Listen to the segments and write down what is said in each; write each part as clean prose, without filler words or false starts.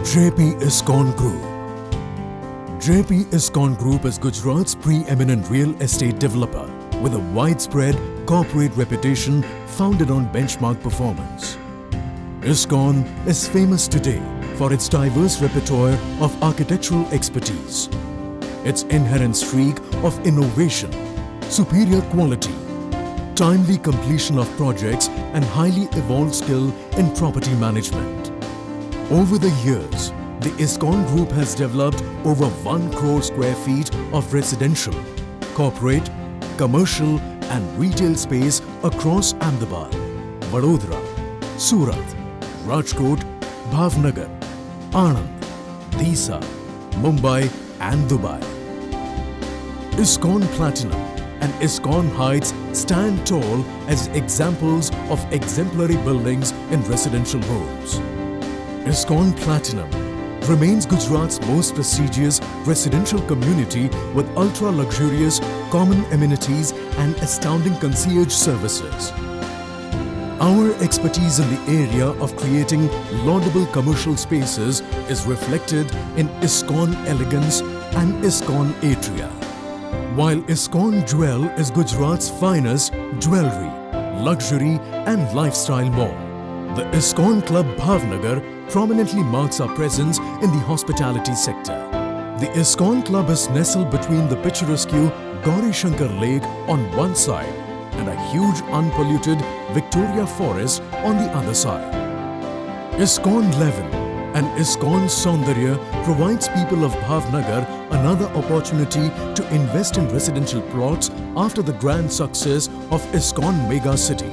JP ISKCON Group. JP ISKCON Group is Gujarat's preeminent real estate developer with a widespread corporate reputation founded on benchmark performance. ISKCON is famous today for its diverse repertoire of architectural expertise, its inherent streak of innovation, superior quality, timely completion of projects and highly evolved skill in property management. Over the years, the ISKCON Group has developed over 1 crore square feet of residential, corporate, commercial and retail space across Ahmedabad, Vadodara, Surat, Rajkot, Bhavnagar, Anand, Disa, Mumbai and Dubai. ISKCON Platinum and ISKCON Heights stand tall as examples of exemplary buildings in residential homes. ISKCON Platinum remains Gujarat's most prestigious residential community with ultra-luxurious common amenities and astounding concierge services. Our expertise in the area of creating laudable commercial spaces is reflected in ISKCON Elegance and ISKCON Atria. While ISKCON Jewel is Gujarat's finest jewellery, luxury and lifestyle mall, the ISKCON Club Bhavnagar prominently marks our presence in the hospitality sector. The ISKCON Club is nestled between the picturesque Gauri Shankar Lake on one side and a huge unpolluted Victoria Forest on the other side. ISKCON Leven and ISKCON Saundarya provides people of Bhavnagar another opportunity to invest in residential plots after the grand success of ISKCON Mega City.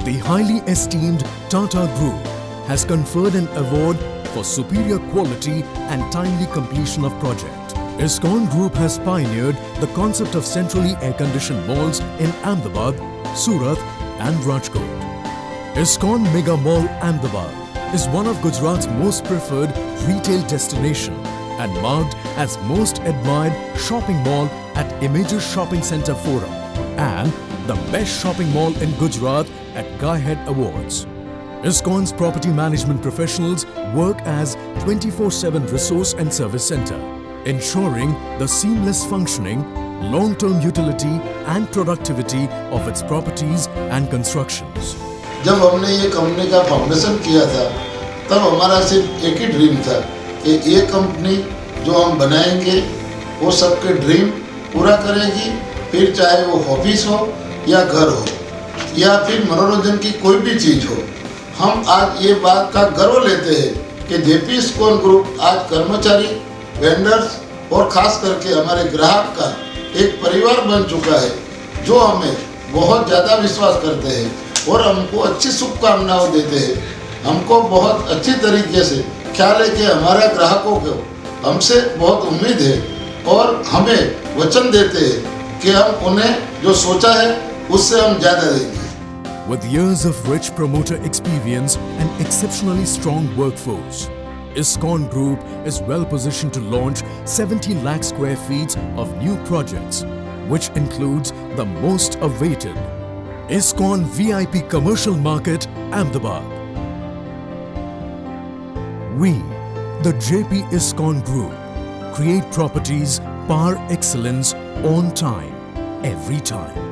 The highly esteemed Tata Group has conferred an award for superior quality and timely completion of project. ISKCON Group has pioneered the concept of centrally air-conditioned malls in Ahmedabad, Surat and Rajkot. ISKCON Mega Mall Ahmedabad is one of Gujarat's most preferred retail destination and marked as most admired shopping mall at Images Shopping Centre Forum and the best shopping mall in Gujarat at Guyhead Awards. ISKCON's property management professionals work as 24/7 resource and service center, ensuring the seamless functioning, long-term utility and productivity of its properties and constructions. जब हमने ये company का foundation किया था, तब हमारा सिर्फ एक ही ड्रीम था कि ये कंपनी जो हम बनाएंगे वो सबके ड्रीम पूरा करेगी, फिर चाहे वो ऑफिस हो या घर हो या फिर मनोरंजन की कोई भी चीज़ हो। हम आज ये बात का गर्व लेते हैं कि जेपी ISKCON ग्रुप आज कर्मचारी, वेंडर्स और ख़ास करके हमारे ग्राहक का एक परिवार बन चुका है, जो हमें बहुत ज़्यादा विश्वास करते हैं और हमको अच्छी शुभकामनाएं देते हैं। हमको बहुत अच्छी तरीके से ख्याल है कि हमारे ग्राहकों को हमसे बहुत उम्मीद है और हमें वचन देते हैं कि हम उन्हें जो सोचा है उससे हम ज़्यादा देंगे। With years of rich promoter experience and exceptionally strong workforce, ISKCON Group is well positioned to launch 70 lakh square feet of new projects, which includes the most awaited ISKCON VIP Commercial Market, Ahmedabad. We, the JP ISKCON Group, create properties par excellence on time, every time.